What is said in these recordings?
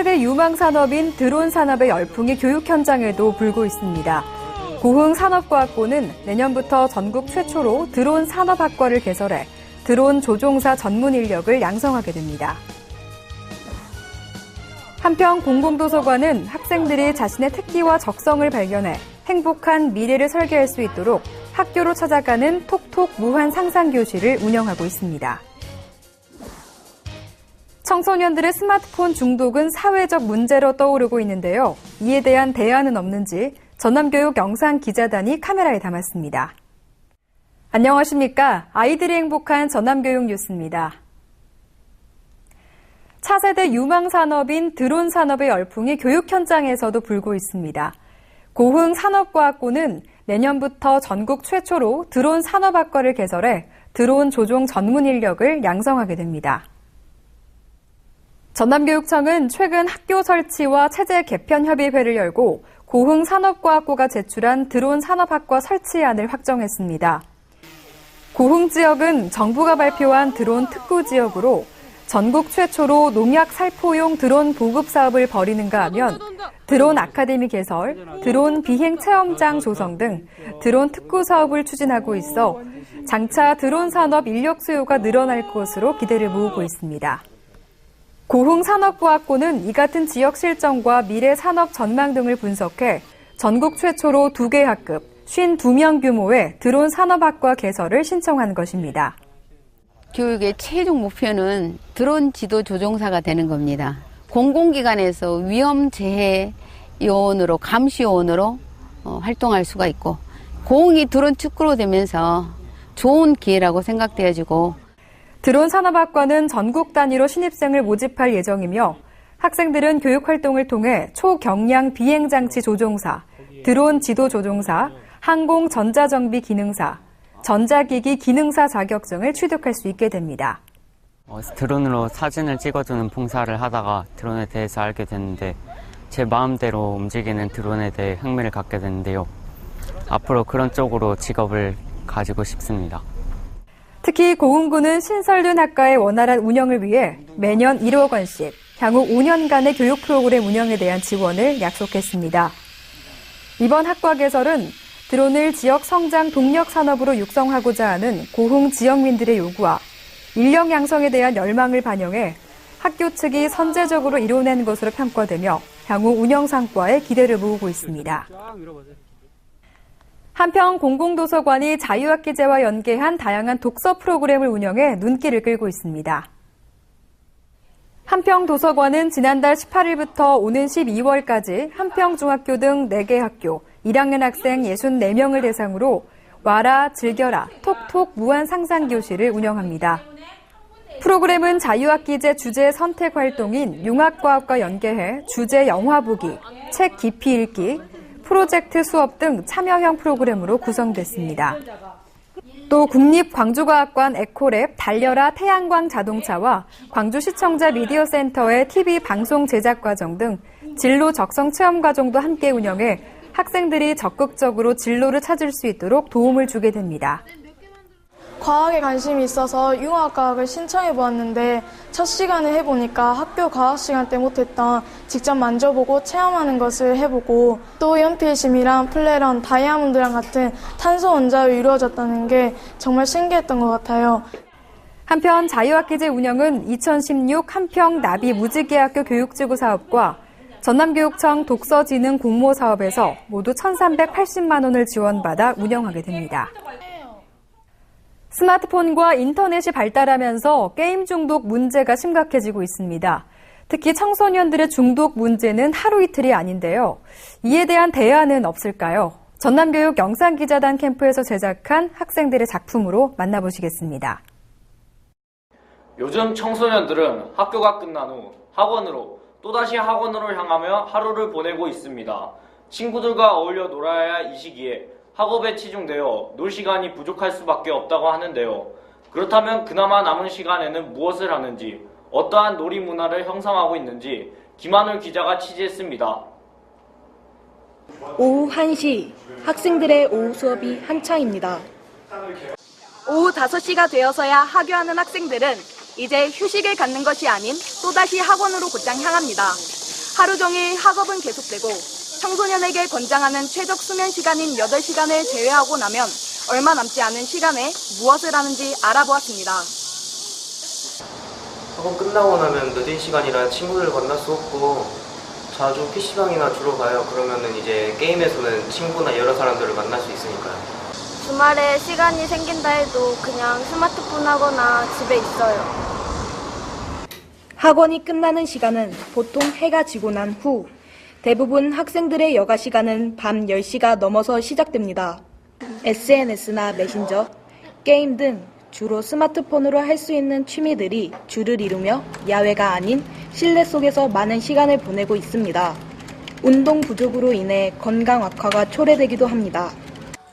차세대 유망 산업인 드론 산업의 열풍이 교육 현장에도 불고 있습니다. 고흥산업과학고는 내년부터 전국 최초로 드론 산업학과를 개설해 드론 조종사 전문 인력을 양성하게 됩니다. 한편 공공도서관은 학생들이 자신의 특기와 적성을 발견해 행복한 미래를 설계할 수 있도록 학교로 찾아가는 톡톡 무한 상상교실을 운영하고 있습니다. 청소년들의 스마트폰 중독은 사회적 문제로 떠오르고 있는데요. 이에 대한 대안은 없는지 전남교육 영상기자단이 카메라에 담았습니다. 안녕하십니까? 아이들이 행복한 전남교육 뉴스입니다. 차세대 유망 산업인 드론 산업의 열풍이 교육 현장에서도 불고 있습니다. 고흥산업과학고는 내년부터 전국 최초로 드론 산업학과를 개설해 드론 조종 전문 인력을 양성하게 됩니다. 전남교육청은 최근 학교 설치와 체제 개편 협의회를 열고 고흥산업과학고가 제출한 드론 산업학과 설치안을 확정했습니다. 고흥 지역은 정부가 발표한 드론 특구 지역으로 전국 최초로 농약 살포용 드론 보급 사업을 벌이는가 하면 드론 아카데미 개설, 드론 비행 체험장 조성 등 드론 특구 사업을 추진하고 있어 장차 드론 산업 인력 수요가 늘어날 것으로 기대를 모으고 있습니다. 고흥산업과학고는 이 같은 지역 실정과 미래 산업 전망 등을 분석해 전국 최초로 2개 학급, 52명 규모의 드론 산업학과 개설을 신청한 것입니다. 교육의 최종 목표는 드론 지도 조종사가 되는 겁니다. 공공기관에서 위험 재해 요원으로, 감시 요원으로 활동할 수가 있고 고흥이 드론 특구로 되면서 좋은 기회라고 생각되어지고 드론 산업학과는 전국 단위로 신입생을 모집할 예정이며 학생들은 교육활동을 통해 초경량 비행장치 조종사, 드론 지도 조종사, 항공 전자정비 기능사, 전자기기 기능사 자격증을 취득할 수 있게 됩니다. 드론으로 사진을 찍어주는 봉사를 하다가 드론에 대해서 알게 됐는데 제 마음대로 움직이는 드론에 대해 흥미를 갖게 됐는데요. 앞으로 그런 쪽으로 직업을 가지고 싶습니다. 특히 고흥구는 신설륜 학과의 원활한 운영을 위해 매년 1억 원씩 향후 5년간의 교육 프로그램 운영에 대한 지원을 약속했습니다. 이번 학과 개설은 드론을 지역 성장 동력 산업으로 육성하고자 하는 고흥 지역민들의 요구와 인력 양성에 대한 열망을 반영해 학교 측이 선제적으로 이뤄낸 것으로 평가되며 향후 운영 성과에 기대를 모으고 있습니다. 한편 공공도서관이 자유학기제와 연계한 다양한 독서 프로그램을 운영해 눈길을 끌고 있습니다. 한평도서관은 지난달 18일부터 오는 12월까지 한평중학교 등 4개 학교 1학년 학생 64명을 대상으로 와라, 즐겨라, 톡톡 무한상상교실을 운영합니다. 프로그램은 자유학기제 주제 선택 활동인 융합과학과 연계해 주제 영화 보기, 책 깊이 읽기, 프로젝트 수업 등 참여형 프로그램으로 구성됐습니다. 또 국립광주과학관 에코랩 달려라 태양광 자동차와 광주시청자 미디어센터의 TV 방송 제작 과정 등 진로 적성 체험 과정도 함께 운영해 학생들이 적극적으로 진로를 찾을 수 있도록 도움을 주게 됩니다. 과학에 관심이 있어서 융합과학을 신청해 보았는데 첫 시간에 해보니까 학교 과학 시간 때 못했던 직접 만져보고 체험하는 것을 해보고 또 연필심이랑 플래런, 다이아몬드랑 같은 탄소 원자로 이루어졌다는 게 정말 신기했던 것 같아요. 한편 자유학기제 운영은 2016 한평 나비 무지개학교 교육지구 사업과 전남교육청 독서지능 공모 사업에서 모두 1,380만 원을 지원받아 운영하게 됩니다. 스마트폰과 인터넷이 발달하면서 게임 중독 문제가 심각해지고 있습니다. 특히 청소년들의 중독 문제는 하루 이틀이 아닌데요. 이에 대한 대안은 없을까요? 전남교육 영상기자단 캠프에서 제작한 학생들의 작품으로 만나보시겠습니다. 요즘 청소년들은 학교가 끝난 후 학원으로 또다시 학원으로 향하며 하루를 보내고 있습니다. 친구들과 어울려 놀아야 할 이 시기에 학업에 치중되어 놀 시간이 부족할 수밖에 없다고 하는데요. 그렇다면 그나마 남은 시간에는 무엇을 하는지, 어떠한 놀이 문화를 형성하고 있는지 김한울 기자가 취재했습니다. 오후 1시, 학생들의 오후 수업이 한창입니다. 오후 5시가 되어서야 하교하는 학생들은 이제 휴식을 갖는 것이 아닌 또다시 학원으로 곧장 향합니다. 하루 종일 학업은 계속되고 청소년에게 권장하는 최적 수면 시간인 8시간을 제외하고 나면 얼마 남지 않은 시간에 무엇을 하는지 알아보았습니다. 학원 끝나고 나면 늦은 시간이라 친구들을 만날 수 없고 자주 PC방이나 주로 가요. 그러면은 이제 게임에서는 친구나 여러 사람들을 만날 수 있으니까요. 주말에 시간이 생긴다 해도 그냥 스마트폰 하거나 집에 있어요. 학원이 끝나는 시간은 보통 해가 지고 난 후, 대부분 학생들의 여가 시간은 밤 10시가 넘어서 시작됩니다. SNS나 메신저, 게임 등 주로 스마트폰으로 할 수 있는 취미들이 주를 이루며 야외가 아닌 실내 속에서 많은 시간을 보내고 있습니다. 운동 부족으로 인해 건강 악화가 초래되기도 합니다.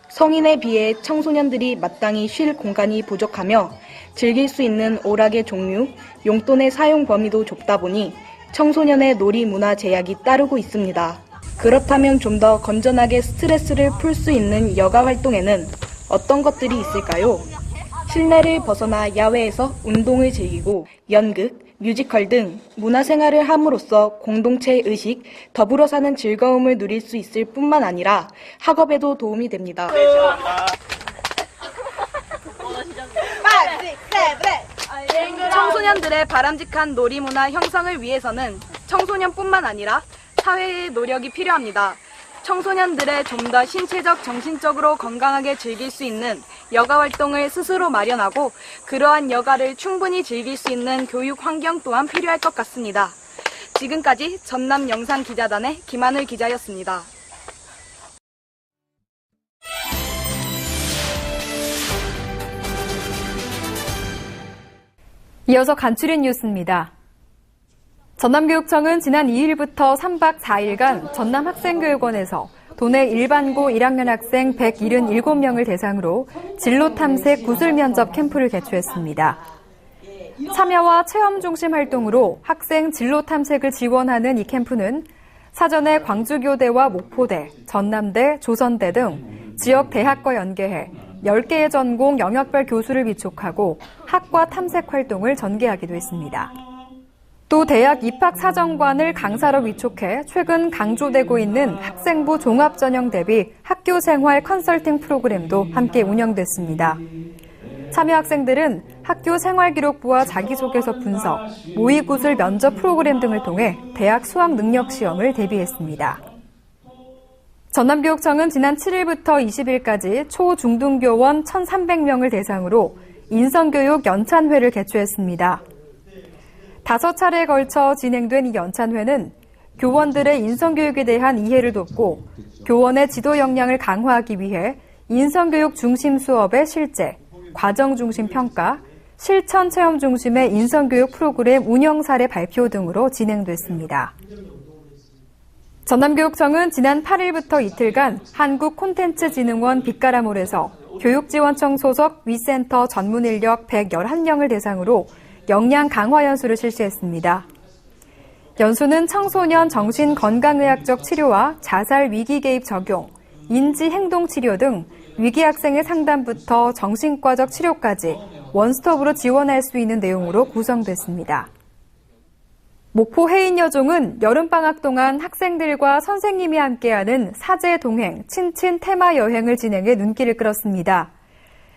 성인에 비해 청소년들이 마땅히 쉴 공간이 부족하며 즐길 수 있는 오락의 종류, 용돈의 사용 범위도 좁다 보니 청소년의 놀이 문화 제약이 따르고 있습니다. 그렇다면 좀 더 건전하게 스트레스를 풀 수 있는 여가 활동에는 어떤 것들이 있을까요? 실내를 벗어나 야외에서 운동을 즐기고 연극, 뮤지컬 등 문화생활을 함으로써 공동체 의식, 더불어 사는 즐거움을 누릴 수 있을 뿐만 아니라 학업에도 도움이 됩니다. 청소년들의 바람직한 놀이 문화 형성을 위해서는 청소년뿐만 아니라 사회의 노력이 필요합니다. 청소년들의 좀 더 신체적, 정신적으로 건강하게 즐길 수 있는 여가 활동을 스스로 마련하고 그러한 여가를 충분히 즐길 수 있는 교육 환경 또한 필요할 것 같습니다. 지금까지 전남영상기자단의 김하늘 기자였습니다. 이어서 간추린 뉴스입니다. 전남교육청은 지난 2일부터 3박 4일간 전남학생교육원에서 도내 일반고 1학년 학생 177명을 대상으로 진로 탐색 구술 면접 캠프를 개최했습니다. 참여와 체험 중심 활동으로 학생 진로 탐색을 지원하는 이 캠프는 사전에 광주교대와 목포대, 전남대, 조선대 등 지역 대학과 연계해 10개의 전공 영역별 교수를 위촉하고 학과 탐색 활동을 전개하기도 했습니다. 또 대학 입학사정관을 강사로 위촉해 최근 강조되고 있는 학생부 종합전형 대비 학교생활 컨설팅 프로그램도 함께 운영됐습니다. 참여 학생들은 학교 생활기록부와 자기소개서 분석, 모의구술 면접 프로그램 등을 통해 대학 수학 능력 시험을 대비했습니다. 전남교육청은 지난 7일부터 20일까지 초, 중등교원 1,300명을 대상으로 인성교육 연찬회를 개최했습니다. 5차례에 걸쳐 진행된 이 연찬회는 교원들의 인성교육에 대한 이해를 돕고 교원의 지도 역량을 강화하기 위해 인성교육 중심 수업의 실제, 과정 중심 평가, 실천 체험 중심의 인성교육 프로그램 운영 사례 발표 등으로 진행됐습니다. 전남교육청은 지난 8일부터 이틀간 한국콘텐츠진흥원 빛가람홀에서 교육지원청 소속 위센터 전문 인력 111명을 대상으로 역량 강화 연수를 실시했습니다. 연수는 청소년 정신건강의학적 치료와 자살 위기 개입 적용, 인지행동치료 등 위기 학생의 상담부터 정신과적 치료까지 원스톱으로 지원할 수 있는 내용으로 구성됐습니다. 목포 해인여종은 여름방학 동안 학생들과 선생님이 함께하는 사제동행 친친 테마 여행을 진행해 눈길을 끌었습니다.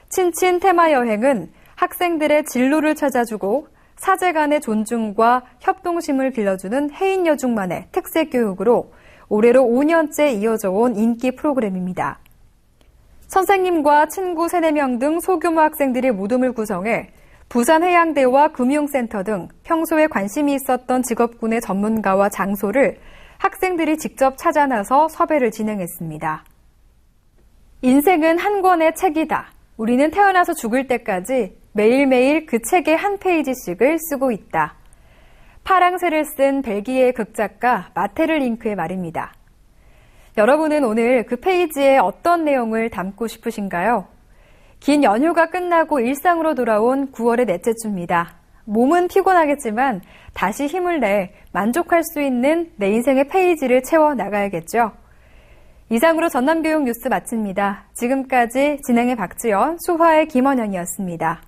친친 테마 여행은 학생들의 진로를 찾아주고 사제 간의 존중과 협동심을 길러주는 해인여중만의 특색 교육으로 올해로 5년째 이어져 온 인기 프로그램입니다. 선생님과 친구 3, 4명 등 소규모 학생들이 모둠을 구성해 부산해양대와 금융센터 등 평소에 관심이 있었던 직업군의 전문가와 장소를 학생들이 직접 찾아 나서 섭외를 진행했습니다. 인생은 한 권의 책이다. 우리는 태어나서 죽을 때까지 매일매일 그 책의 한 페이지씩을 쓰고 있다. 파랑새를 쓴 벨기에의 극작가 마테르 링크의 말입니다. 여러분은 오늘 그 페이지에 어떤 내용을 담고 싶으신가요? 긴 연휴가 끝나고 일상으로 돌아온 9월의 넷째 주입니다. 몸은 피곤하겠지만 다시 힘을 내 만족할 수 있는 내 인생의 페이지를 채워 나가야겠죠. 이상으로 전남교육 뉴스 마칩니다. 지금까지 진행의 박지연, 수화의 김원현이었습니다.